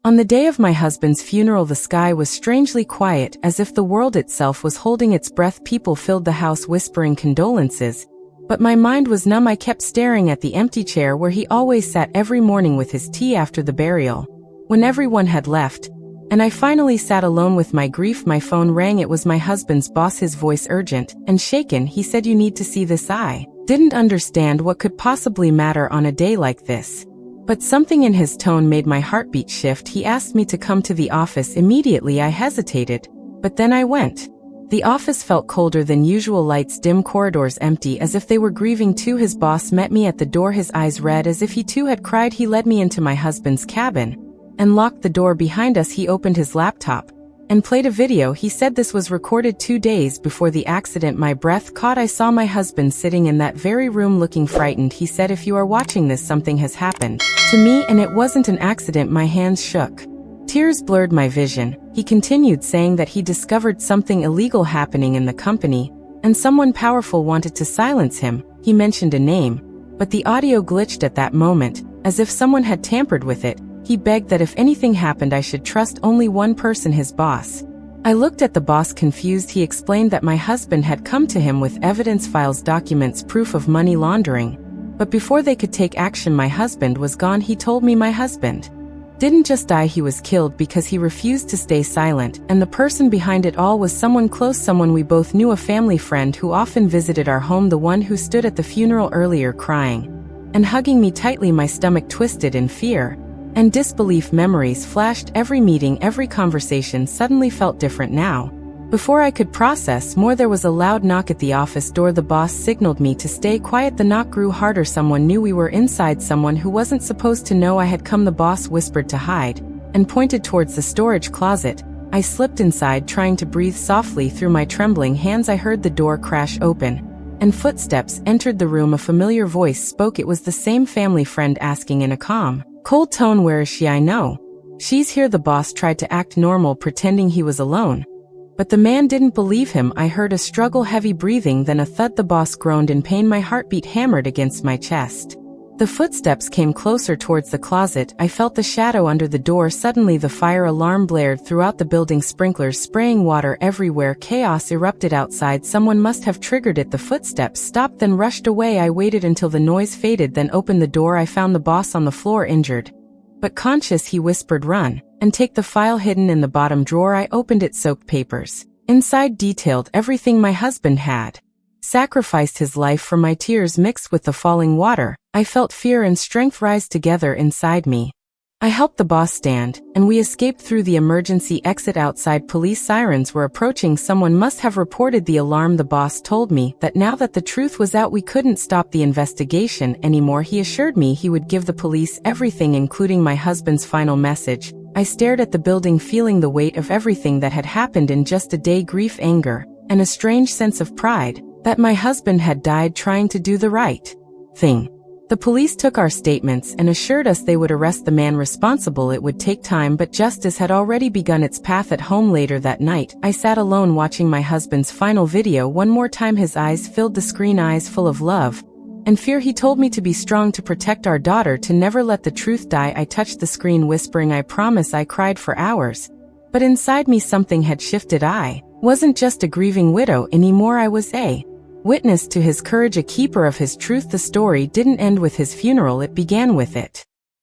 On the day of my husband's funeral, the sky was strangely quiet, as if the world itself was holding its breath. People filled the house whispering condolences, but my mind was numb. I kept staring at the empty chair where he always sat every morning with his tea after the burial. When everyone had left, and I finally sat alone with my grief, my phone rang. It was my husband's boss, his voice urgent and shaken. He said, "You need to see this." I didn't understand what could possibly matter on a day like this, but something in his tone made my heartbeat shift. He asked me to come to the office immediately. I hesitated, but then I went. The office felt colder than usual, lights dim, corridors empty, as if they were grieving too. His boss met me at the door, his eyes red as if he too had cried. He led me into my husband's cabin and locked the door behind us. He opened his laptop and played a video. He said this was recorded 2 days before the accident. My breath caught. I saw my husband sitting in that very room looking frightened. He said, "If you are watching this, something has happened to me, and it wasn't an accident." My hands shook. Tears blurred my vision. He continued, saying that he discovered something illegal happening in the company, and someone powerful wanted to silence him. He mentioned a name, but the audio glitched at that moment, as if someone had tampered with it. He begged that if anything happened, I should trust only one person, his boss. I looked at the boss, confused. He explained that my husband had come to him with evidence, files, documents, proof of money laundering. But before they could take action, my husband was gone. He told me my husband didn't just die, he was killed because he refused to stay silent, and the person behind it all was someone close, someone we both knew, a family friend who often visited our home, the one who stood at the funeral earlier crying and hugging me tightly. My stomach twisted in fear and disbelief. Memories flashed. Every meeting, every conversation suddenly felt different now. Before I could process more, there was a loud knock at the office door. The boss signaled me to stay quiet. The knock grew harder. Someone knew we were inside, someone who wasn't supposed to know I had come. The boss whispered to hide and pointed towards the storage closet. I slipped inside, trying to breathe softly through my trembling hands. I heard the door crash open, and footsteps entered the room. A familiar voice spoke. It was the same family friend, asking in a calm, cold tone, "Where is she?" "I know. She's here." The boss tried to act normal, pretending he was alone, but the man didn't believe him. I heard a struggle, heavy breathing, then a thud. The boss groaned in pain. My heartbeat hammered against my chest. The footsteps came closer towards the closet. I felt the shadow under the door. Suddenly the fire alarm blared throughout the building, sprinklers spraying water everywhere. Chaos erupted outside. Someone must have triggered it. The footsteps stopped, then rushed away. I waited until the noise faded, then opened the door. I found the boss on the floor, injured but conscious. He whispered, "Run and take the file hidden in the bottom drawer." I opened it. Soaked papers inside detailed everything my husband had sacrificed his life for. My tears mixed with the falling water. I felt fear and strength rise together inside me. I helped the boss stand, and we escaped through the emergency exit. Outside, police sirens were approaching. Someone must have reported the alarm. The boss told me that now that the truth was out, we couldn't stop the investigation anymore. He assured me he would give the police everything, including my husband's final message. I stared at the building, feeling the weight of everything that had happened in just a day: grief, anger, and a strange sense of pride that my husband had died trying to do the right thing. The police took our statements and assured us they would arrest the man responsible. It would take time, but justice had already begun its path. At home later that night, I sat alone watching my husband's final video one more time. His eyes filled the screen, eyes full of love and fear. He told me to be strong, to protect our daughter, to never let the truth die. I touched the screen, whispering, "I promise." I cried for hours, but inside me something had shifted. I wasn't just a grieving widow anymore. I was a witness to his courage, a keeper of his truth. The story didn't end with his funeral, it began with it.